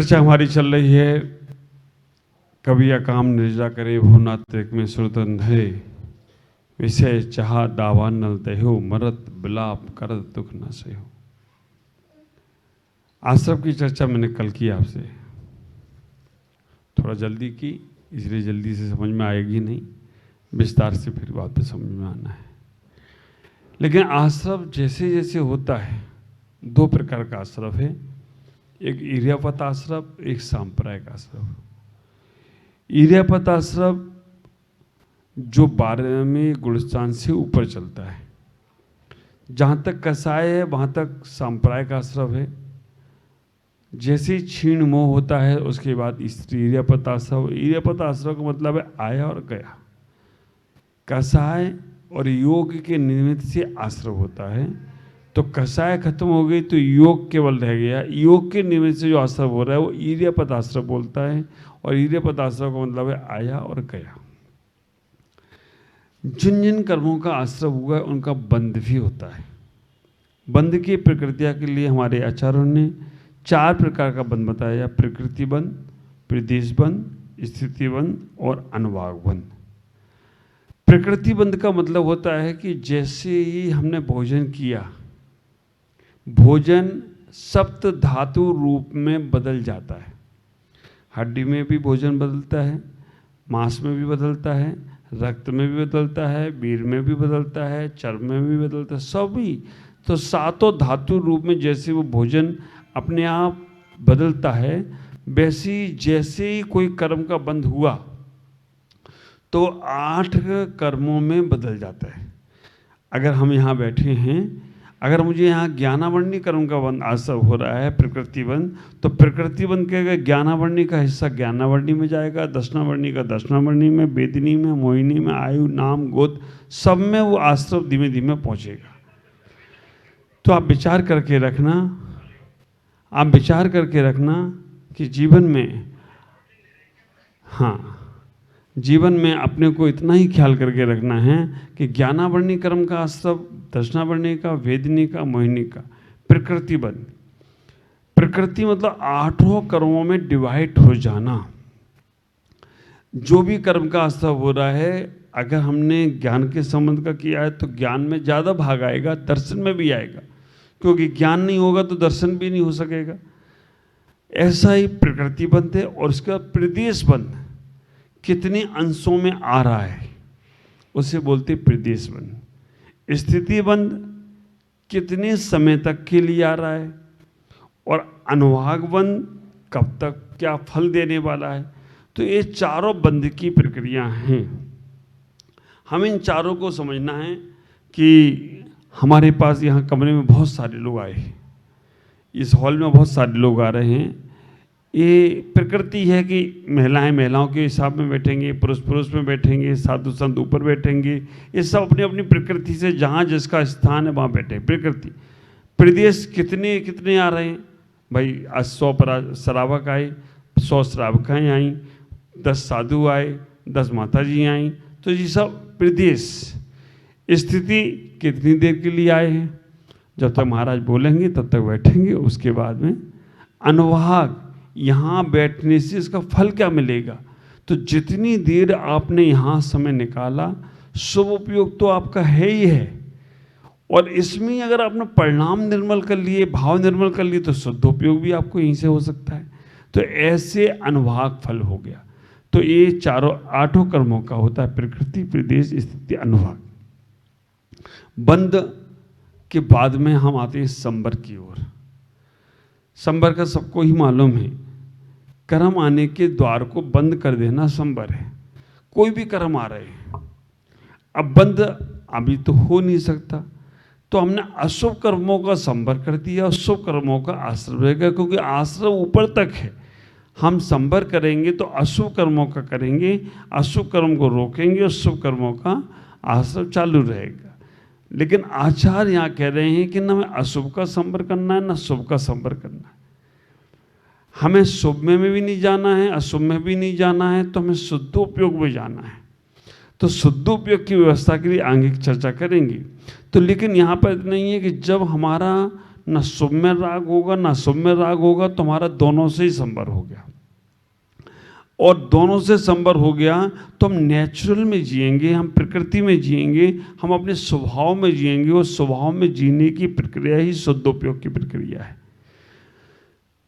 चर्चा हमारी चल रही है कवि अकाम निर्जा करे भुना तेक में सुरत अंधे विषय चाह दावा न दहो मरत बिलाप करत दुख न सहो। आश्रम की चर्चा मैंने कल की आपसे, थोड़ा जल्दी की इसलिए जल्दी से समझ में आएगी नहीं, विस्तार से फिर बाद में समझ में आना है। लेकिन आश्रम जैसे जैसे होता है, दो प्रकार का आश्रम है, एक इर्यापत आश्रम, एक सांप्रदायिक आश्रम। इर्यापत आश्रम जो 12वें गुणस्थान से ऊपर चलता है, जहाँ तक कसाय है वहाँ तक सांप्रदायिक आश्रम है। जैसे ही क्षीण मोह होता है उसके बाद इर्यापत आश्रम। इर्यापत आश्रम का मतलब है आया और गया। कसाय और योग के निमित्त से आश्रम होता है, तो कसाय खत्म हो गई तो योग केवल रह गया। योग के निमित्त से जो आश्रम हो रहा है वो इर्यापत आश्रम बोलता है, और इर्यापत आश्रम का मतलब है आया और गया। जिन जिन कर्मों का आश्रम हुआ है उनका बंध भी होता है। बंध की प्रकृतिया के लिए हमारे आचार्यों ने 4 प्रकार का बंध बताया: प्रकृति बंध, प्रदेश बंध, स्थिति बंध और अनुभाग बंध। प्रकृति बंध का मतलब होता है कि जैसे ही हमने भोजन किया, भोजन सप्त धातु रूप में बदल जाता है। हड्डी में भी भोजन बदलता है, मांस में भी बदलता है, रक्त में भी बदलता है, वीर में भी बदलता है, चर्म में भी बदलता है, सभी। तो 7 धातु रूप में जैसे वो भोजन अपने आप बदलता है, वैसे जैसे ही कोई कर्म का बंध हुआ तो 8 कर्मों में बदल जाता है। अगर हम यहाँ बैठे हैं, अगर मुझे यहाँ ज्ञानावर्णी कर्म का बंध आश्रम हो रहा है, प्रकृति बंध, तो प्रकृति बंध के ज्ञानावर्णी का हिस्सा ज्ञानावर्णी में जाएगा, दक्षिणावर्णी का दक्षिणावर्णी में, वेदिनी में, मोहिनी में, आयु, नाम, गोत्र, सब में वो आश्रम धीमे धीमे पहुँचेगा। तो आप विचार करके रखना, कि जीवन में अपने को इतना ही ख्याल करके रखना है कि ज्ञानावर्णी कर्म का आश्रम, दक्षिणावर्णी का, वेदिनी का, मोहिनी का, प्रकृति बंध। प्रकृति मतलब 8 कर्मों में डिवाइड हो जाना। जो भी कर्म का आश्रम हो रहा है, अगर हमने ज्ञान के संबंध का किया है तो ज्ञान में ज़्यादा भाग आएगा, दर्शन में भी आएगा, क्योंकि ज्ञान नहीं होगा तो दर्शन भी नहीं हो सकेगा। ऐसा ही प्रकृति बंध है। और उसका प्रदेश बंध, कितने अंशों में आ रहा है उसे बोलते प्रदेश बंध। स्थिति बंध, कितने समय तक के लिए आ रहा है, और अनुभाग बंध, कब तक क्या फल देने वाला है। तो ये चारों बंध की प्रक्रिया हैं। हमें इन चारों को समझना है कि हमारे पास यहाँ कमरे में बहुत सारे लोग आए हैं, इस हॉल में बहुत सारे लोग आ रहे हैं। ये प्रकृति है कि महिलाएं महिलाओं के हिसाब में बैठेंगे, पुरुष पुरुष में बैठेंगे, साधु संत ऊपर बैठेंगे। ये सब अपनी अपनी प्रकृति से जहाँ जिसका स्थान है वहाँ बैठे। प्रकृति। प्रदेश कितने कितने आ रहे हैं भाई? आज 100 श्रावक आए, 100 श्रावकाएँ आई, 10 साधु आए, 10 माता जी आई, तो ये सब प्रदेश। स्थिति कितनी देर के लिए आए हैं? जब तक महाराज बोलेंगे तब तक बैठेंगे। उसके बाद में अनुभाग, यहाँ बैठने से इसका फल क्या मिलेगा। तो जितनी देर आपने यहाँ समय निकाला, शुभ उपयोग तो आपका है ही है, और इसमें अगर आपने परिणाम निर्मल कर लिए, भाव निर्मल कर लिए, तो शुद्ध उपयोग भी आपको यहीं से हो सकता है। तो ऐसे अनुभाग फल हो गया। तो ये चारों 8 कर्मों का होता है: प्रकृति, प्रदेश, स्थिति, अनुभाग। बंध के बाद में हम आते हैं संबर की ओर। संबर का सबको ही मालूम है, कर्म आने के द्वार को बंद कर देना संबर है। कोई भी कर्म आ रहे हैं, अब बंद अभी तो हो नहीं सकता, तो हमने अशुभ कर्मों का संबर कर दिया, शुभ कर्मों का आश्रय रहेगा, क्योंकि आश्रय ऊपर तक है। हम संबर करेंगे तो अशुभ कर्मों का करेंगे, अशुभ कर्म को रोकेंगे, और शुभ कर्मों का आश्रय चालू रहेगा। लेकिन आचार्य यहाँ कह रहे हैं कि न हमें अशुभ का संबर करना है, न शुभ का संबर करना है। हमें शुभ में भी नहीं जाना है, अशुभ में भी नहीं जाना है, तो हमें शुद्धोपयोग में जाना है। तो शुद्धोपयोग की व्यवस्था के लिए आगे चर्चा करेंगे। तो लेकिन यहाँ पर नहीं है कि जब हमारा ना शुभ में राग होगा ना शुभ में राग होगा, तुम्हारा दोनों से ही संबर हो गया। और दोनों से संबर हो गया तो हम नेचुरल में जिएंगे, हम प्रकृति में जिएंगे, हम अपने स्वभाव में जिएंगे। और स्वभाव में जीने की प्रक्रिया ही शुद्धोपयोग की प्रक्रिया है।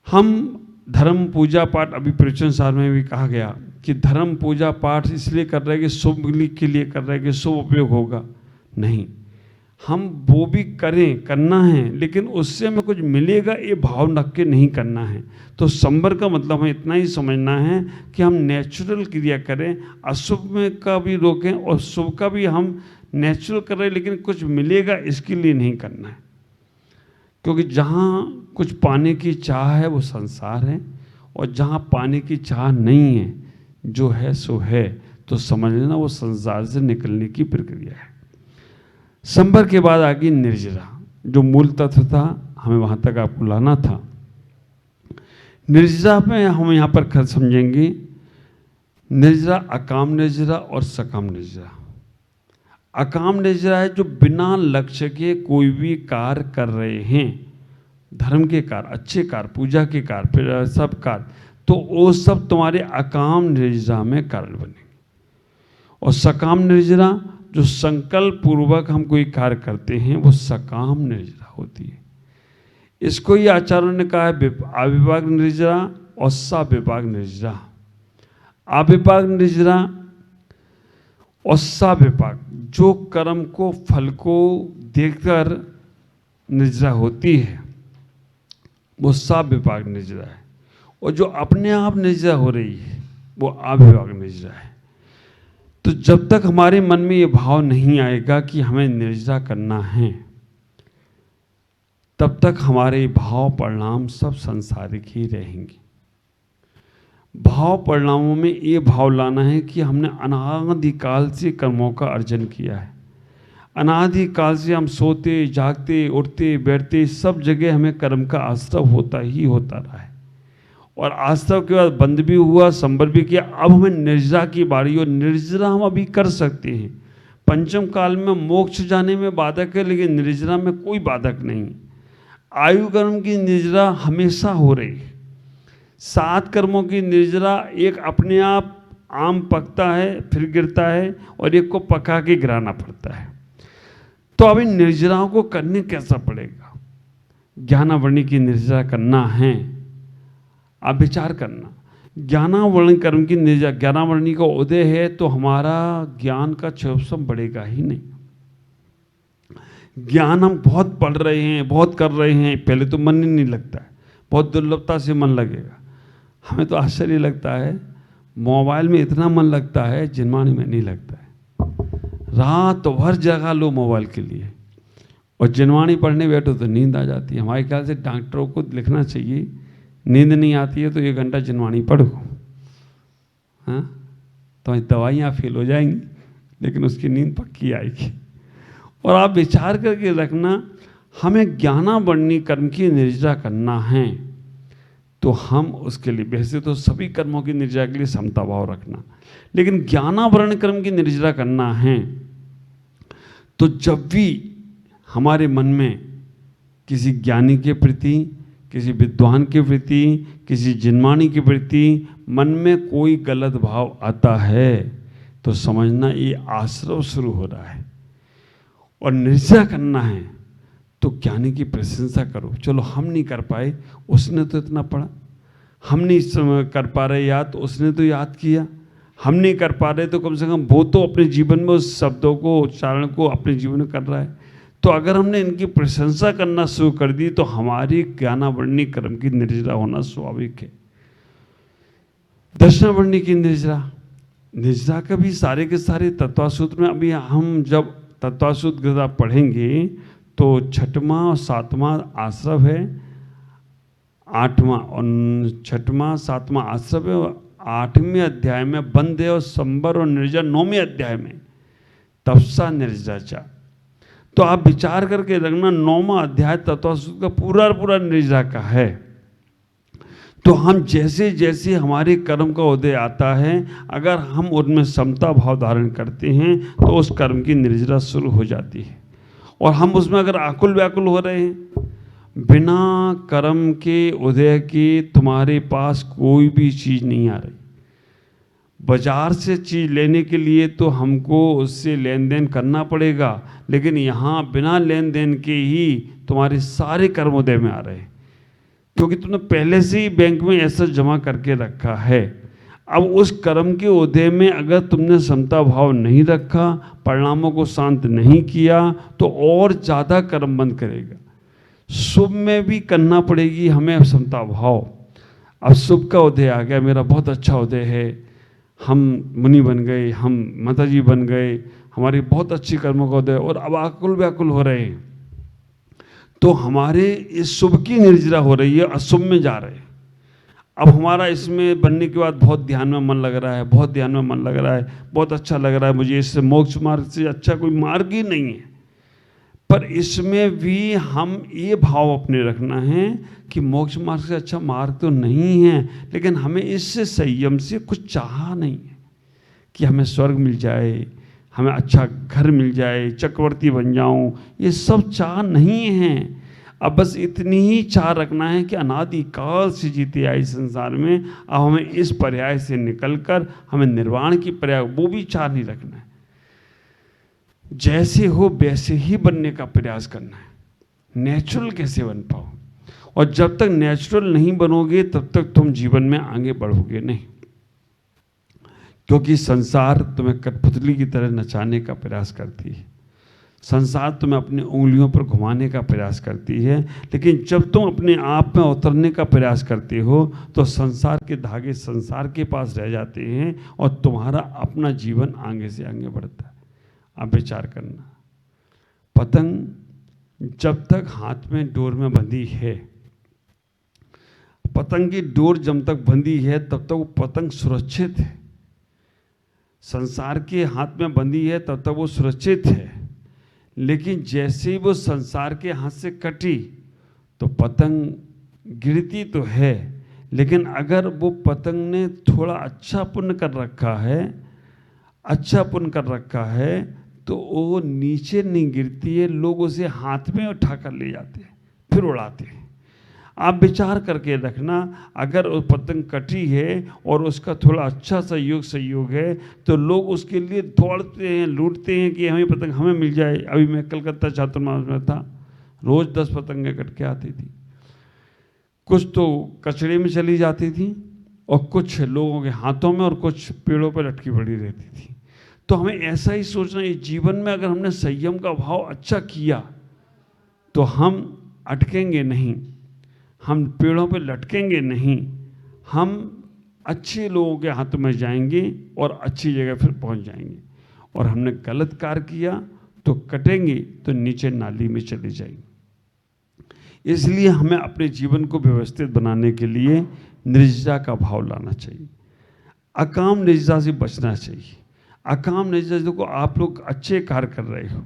हम धर्म पूजा पाठ, अभी प्रवचन सार में भी कहा गया कि धर्म पूजा पाठ इसलिए कर रहे हैं कि शुभ के लिए कर रहे हैं कि शुभ उपयोग होगा। नहीं, हम वो भी करें, करना है, लेकिन उससे हमें कुछ मिलेगा ये भाव रख के नहीं करना है। तो संबर का मतलब हमें इतना ही समझना है कि हम नेचुरल क्रिया करें, अशुभ में का भी रोकें और शुभ का भी हम नेचुरल करें, लेकिन कुछ मिलेगा इसके लिए नहीं करना है। क्योंकि जहाँ कुछ पाने की चाह है वो संसार है, और जहाँ पाने की चाह नहीं है, जो है सो है, तो समझ लेना वो संसार से निकलने की प्रक्रिया है। संबर के बाद आ गई निर्जरा, जो मूल तत्व था, हमें वहां तक आपको लाना था। निर्जरा में हम यहाँ पर समझेंगे निर्जरा, अकाम निर्जरा और सकाम निर्जरा। अकाम निर्जरा है जो बिना लक्ष्य के कोई भी कार्य कर रहे हैं, धर्म के कार्य, अच्छे कार्य, पूजा के कार्य, फिर सब कार्य, तो वो सब तुम्हारे अकाम निर्जरा में कारण बनेंगे। और सकाम निर्जरा जो संकल्प पूर्वक हम कोई कार्य करते हैं वो सकाम निर्जरा होती है। इसको ही आचार्यों ने कहा है अविभाग निर्जरा और सविभाग निर्जरा। अविभाग निर्जरा और सविभाग जो कर्म को, फल को देखकर निर्जरा होती है वो सविभाग निर्जरा है। और जो अपने आप निर्जरा हो रही है वो अविभाग निर्जरा है। तो जब तक हमारे मन में ये भाव नहीं आएगा कि हमें निर्जरा करना है, तब तक हमारे भाव परिणाम सब सांसारिक ही रहेंगे। भाव परिणामों में ये भाव लाना है कि हमने अनादिकाल से कर्मों का अर्जन किया है। अनादिकाल से हम सोते, जागते, उठते, बैठते, सब जगह हमें कर्म का आश्रव होता ही होता रहा है। और आश्रव के बाद बंद भी हुआ, संबर भी किया। अब हमें निर्जरा की बारी, और निर्जरा हम अभी कर सकते हैं। पंचम काल में मोक्ष जाने में बाधक है, लेकिन निर्जरा में कोई बाधक नहीं। आयु कर्म की निर्जरा हमेशा हो रही है। 7 कर्मों की निर्जरा, एक अपने आप आम पकता है फिर गिरता है, और एक को पका के गिराना पड़ता है। तो अब इन निर्जराओं को करने कैसा पड़ेगा? ज्ञानावरणी की निर्जरा करना है, आप विचार करना। ज्ञानावरणी कर्म की निर्जरा, ज्ञानावरणी का उदय है तो हमारा ज्ञान का क्षोभसम बढ़ेगा ही नहीं। ज्ञान हम बहुत पढ़ रहे हैं, बहुत कर रहे हैं, पहले तो मन ही नहीं लगता है, बहुत दुर्लभता से मन लगेगा। हमें तो आश्चर्य लगता है, मोबाइल में इतना मन लगता है, जिनवाणी में नहीं लगता है। रात भर जगा लो मोबाइल के लिए, और जिनवाणी पढ़ने बैठो तो नींद आ जाती है। हमारे ख्याल से डॉक्टरों को लिखना चाहिए, नींद नहीं आती है तो 1 घंटा जिनवाणी पढ़ो। हाँ, तो दवाइयाँ फेल हो जाएंगी, लेकिन उसकी नींद पक्की आएगी। और आप विचार करके रखना, हमें ज्ञानावरणी कर्म की निर्जरा करना है, तो हम उसके लिए, वैसे तो सभी कर्मों की निर्जरा के लिए समता भाव रखना, लेकिन ज्ञानावरण कर्म की निर्जरा करना है तो जब भी हमारे मन में किसी ज्ञानी के प्रति, किसी विद्वान के प्रति, किसी जिनवाणी के प्रति मन में कोई गलत भाव आता है, तो समझना ये आश्रव शुरू हो रहा है। और निर्जरा करना है तो ज्ञानी की प्रशंसा करो। चलो हम नहीं कर पाए, उसने तो इतना पढ़ा। हम नहीं कर पा रहे याद, तो उसने तो याद किया। हम नहीं कर पा रहे तो कम से कम वो तो अपने जीवन में उस शब्दों को, उच्चारण को अपने जीवन में कर रहा है। तो अगर हमने इनकी प्रशंसा करना शुरू कर दी तो हमारी ज्ञानावरणी कर्म की निर्जरा होना स्वाभाविक है। दर्शनावरणी की निर्जरा, निर्जरा का भी सारे के सारे तत्वासूत्र में, अभी हम जब तत्वासूत्र गीता पढ़ेंगे तो 6वां और 7वां आश्रव है, 8वां और 6वां 7वां आश्रव है, 8वें अध्याय में बंद है, और संबर और निर्जरा 9वें अध्याय में तपसा निर्जरा। तो आप विचार करके रखना, 9वां अध्याय तत्वासूत्र का पूरा निर्जरा का है। तो हम जैसे जैसे हमारे कर्म का उदय आता है, अगर हम उनमें समता भाव धारण करते हैं तो उस कर्म की निर्जरा शुरू हो जाती है। और हम उसमें अगर आकुल व्याकुल हो रहे हैं, बिना कर्म के उदय के तुम्हारे पास कोई भी चीज नहीं आ रही। बाजार से चीज लेने के लिए तो हमको उससे लेन देन करना पड़ेगा, लेकिन यहाँ बिना लेन देन के ही तुम्हारे सारे कर्म उदय में आ रहे हैं, क्योंकि तुमने पहले से ही बैंक में ऐसा जमा करके रखा है। अब उस कर्म के उदय में अगर तुमने समता भाव नहीं रखा, परिणामों को शांत नहीं किया, तो और ज़्यादा कर्म बंद करेगा। शुभ में भी करना पड़ेगी हमें समता भाव। अब शुभ का उदय आ गया, मेरा बहुत अच्छा उदय है, हम मुनि बन गए, हम माता जी बन गए, हमारी बहुत अच्छी कर्मों का उदय, और अब आकुल व्याकुल हो रहे हैं, तो हमारे इस शुभ की निर्जरा हो रही है, अशुभ में जा रहे हैं। अब हमारा इसमें बनने के बाद बहुत ध्यान में मन लग रहा है, बहुत ध्यान में मन लग रहा है, बहुत अच्छा लग रहा है, मुझे इससे मोक्ष मार्ग से अच्छा कोई मार्ग ही नहीं है। पर इसमें भी हम ये भाव अपने रखना है कि मोक्ष मार्ग से अच्छा मार्ग तो नहीं है, लेकिन हमें इससे संयम से कुछ चाह नहीं है कि हमें स्वर्ग मिल जाए, हमें अच्छा घर मिल जाए, चक्रवर्ती बन जाऊं, ये सब चाह नहीं है। अब बस इतनी ही चाह रखना है कि अनादिकाल से जीते आई संसार में, अब हमें इस पर्याय से निकलकर हमें निर्वाण की पर्याय, वो भी चाह नहीं रखना है। जैसे हो वैसे ही बनने का प्रयास करना है। नेचुरल कैसे बन पाओ, और जब तक नेचुरल नहीं बनोगे तब तक तुम जीवन में आगे बढ़ोगे नहीं, क्योंकि संसार तुम्हें कठपुतली की तरह नचाने का प्रयास करती है, संसार तुम्हें अपनी उंगलियों पर घुमाने का प्रयास करती है। लेकिन जब तुम अपने आप में उतरने का प्रयास करते हो तो संसार के धागे संसार के पास रह जाते हैं और तुम्हारा अपना जीवन आगे से आगे बढ़ता है। आप विचार करना, पतंग जब तक हाथ में डोर में बंधी है, पतंग की डोर जब तक बंधी है तब तक वो पतंग सुरक्षित है, संसार के हाथ में बंधी है तब तक वो सुरक्षित है। लेकिन जैसे ही वो संसार के हाथ से कटी तो पतंग गिरती तो है, लेकिन अगर वो पतंग ने थोड़ा अच्छा पुण्य कर रखा है, अच्छा पुण्य कर रखा है, तो वो नीचे नहीं गिरती है, लोग उसे हाथ में उठा कर ले जाते हैं, फिर उड़ाते हैं। आप विचार करके रखना, अगर वो पतंग कटी है और उसका थोड़ा अच्छा सहयोग है तो लोग उसके लिए दौड़ते हैं, लूटते हैं कि हमें पतंग हमें मिल जाए। अभी मैं कलकत्ता चातुर्मास में था, रोज 10 पतंगें कट के आती थी, कुछ तो कचड़े में चली जाती थी और कुछ लोगों के हाथों में और कुछ पेड़ों पर लटकी पड़ी रहती थी। तो हमें ऐसा ही सोचना है, जीवन में अगर हमने संयम का भाव अच्छा किया तो हम अटकेंगे नहीं, हम पेड़ों पे लटकेंगे नहीं, हम अच्छे लोगों के हाथ में जाएंगे और अच्छी जगह फिर पहुंच जाएंगे। और हमने गलत कार्य किया तो कटेंगे तो नीचे नाली में चले जाएंगे। इसलिए हमें अपने जीवन को व्यवस्थित बनाने के लिए निर्जरा का भाव लाना चाहिए, अकाम निर्जरा से बचना चाहिए। अकाम निर्जरा को आप लोग अच्छे कार्य कर रहे हो,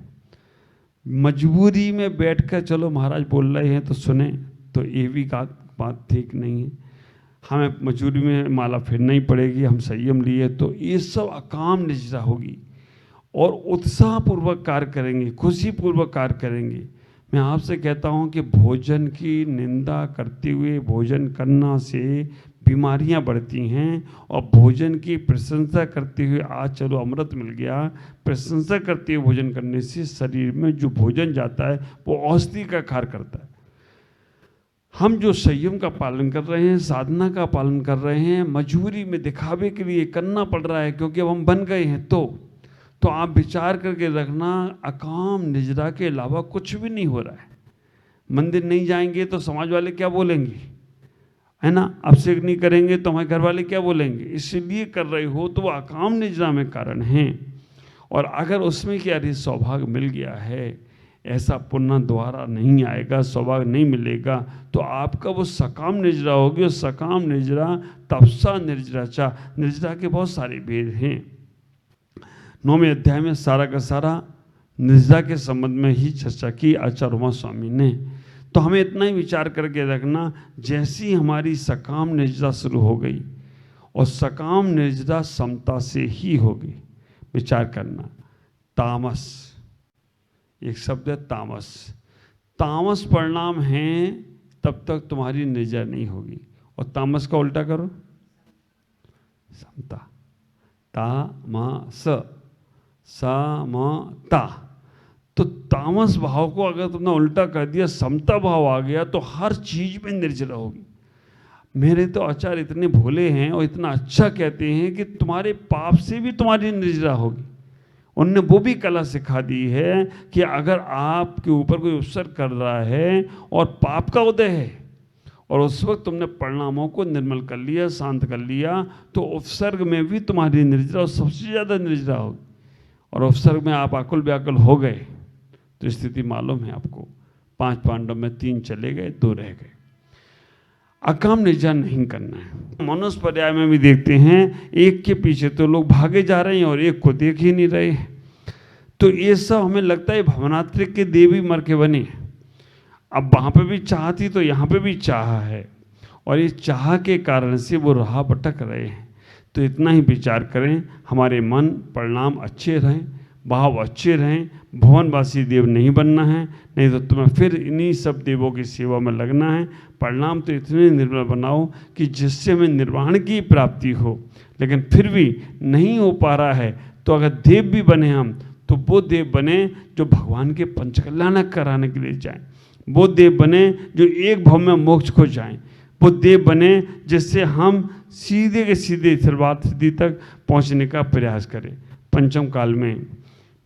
मजबूरी में बैठकर चलो महाराज बोल रहे हैं तो सुने, तो ये भी बात ठीक नहीं है। हमें मजबूरी में माला फेरना ही पड़ेगी, हम संयम लिए तो ये सब अकाम निर्जरा होगी और उत्साहपूर्वक कार्य करेंगे, खुशीपूर्वक कार्य करेंगे। मैं आपसे कहता हूँ कि भोजन की निंदा करते हुए भोजन करना से बीमारियां बढ़ती हैं, और भोजन की प्रशंसा करते हुए आज चलो अमृत मिल गया, प्रशंसा करते हुए भोजन करने से शरीर में जो भोजन जाता है वो औषधि का कार्य करता है। हम जो संयम का पालन कर रहे हैं, साधना का पालन कर रहे हैं, मजबूरी में दिखावे के लिए करना पड़ रहा है क्योंकि अब हम बन गए हैं। तो आप विचार करके रखना, अकाम निर्जरा के अलावा कुछ भी नहीं हो रहा है। मंदिर नहीं जाएंगे तो समाज वाले क्या बोलेंगे, है ना, अभिषेक नहीं करेंगे तो हमारे घर वाले क्या बोलेंगे, इसलिए कर रहे हो तो वो अकाम निर्जरा में कारण है। और अगर उसमें क्या अरे सौभाग्य मिल गया है, ऐसा पुण्य द्वारा नहीं आएगा, सौभाग्य नहीं मिलेगा, तो आपका वो सकाम निर्जरा होगी। और सकाम निर्जरा, तपसा निर्जरा, निर्जरा के बहुत सारे भेद हैं। 9वें अध्याय में सारा का सारा निर्जरा के संबंध में ही चर्चा की आचार्य उमा स्वामी ने। तो हमें इतना ही विचार करके रखना, जैसी हमारी सकाम निर्जरा शुरू हो गई और सकाम निर्जरा समता से ही होगी। विचार करना, तामस एक शब्द है, तामस, तामस परिणाम हैं तब तक तुम्हारी निर्जरा नहीं होगी। और तामस का उल्टा करो, समता। तामस, समता। तो तामस भाव को अगर तुमने उल्टा कर दिया, समता भाव आ गया, तो हर चीज में निर्जरा होगी। मेरे तो आचार्य इतने भोले हैं और इतना अच्छा कहते हैं कि तुम्हारे पाप से भी तुम्हारी निर्जरा होगी। उनने वो भी कला सिखा दी है कि अगर आपके ऊपर कोई उपसर्ग कर रहा है और पाप का उदय है और उस वक्त तुमने परिणामों को निर्मल कर लिया, शांत कर लिया, तो उपसर्ग में भी तुम्हारी निर्जरा और सबसे ज़्यादा निर्जरा होगी। और उपसर्ग में आप आकुल व्याकुल हो गए तो स्थिति मालूम है आपको। 5 पांडव में 3 चले गए, 2 रह गए। अकाम निर्जरा नहीं करना है। मनुष्य पर्याय में भी देखते हैं, एक के पीछे तो लोग भागे जा रहे हैं और एक को देख ही नहीं रहे। तो ये सब हमें लगता है भवनात्रिक के देवी मर के बने। अब वहाँ पे भी चाह थी तो यहाँ पे भी चाह है, और इस चाह के कारण से वो राह भटक रहे हैं। तो इतना ही विचार करें, हमारे मन परिणाम अच्छे रहें, भाव अच्छे रहें। भुवनवासी देव नहीं बनना है, नहीं तो तुम्हें फिर इन्हीं सब देवों की सेवा में लगना है। परिणाम तो इतने निर्मल बनाओ कि जिससे हमें निर्वाण की प्राप्ति हो। लेकिन फिर भी नहीं हो पा रहा है तो अगर देव भी बने हम, तो वो देव बने जो भगवान के पंचकल्याणक कराने के लिए जाएं। वो देव बने जो एक भव में मोक्ष को जाएं। वो देव बने जिससे हम सीधे के सीधे सर्वार्थ सिद्धि तक पहुंचने का प्रयास करें। पंचम काल में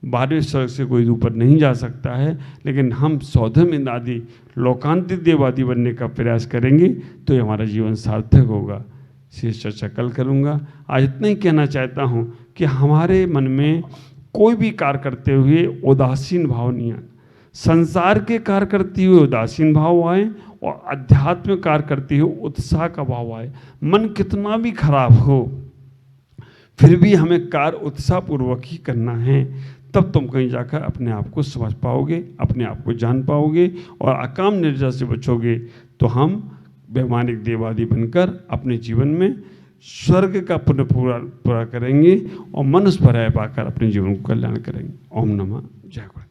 12वें स्वर्ग से कोई ऊपर नहीं जा सकता है, लेकिन हम सौधम इंद्र आदि लोकांतिक देवादि बनने का प्रयास करेंगे तो ये हमारा जीवन सार्थक होगा। शेष चर्चा कल करूँगा। आज इतना ही कहना चाहता हूँ कि हमारे मन में कोई भी कार्य करते हुए उदासीन भाव नहीं आए। संसार के कार्य करते हुए उदासीन भाव आए और अध्यात्म कार्य करते हुए उत्साह का भाव आए। मन कितना भी खराब हो, फिर भी हमें कार्य उत्साहपूर्वक ही करना है। तब तुम कहीं जाकर अपने आप को समझ पाओगे, अपने आप को जान पाओगे और अकाम निर्जरा से बचोगे। तो हम वैमानिक देवादि बनकर अपने जीवन में स्वर्ग का पुण्य पूरा करेंगे और मनुष्य पर्याय पाकर अपने जीवन को कल्याण करेंगे। ओम नमः जय गुरु।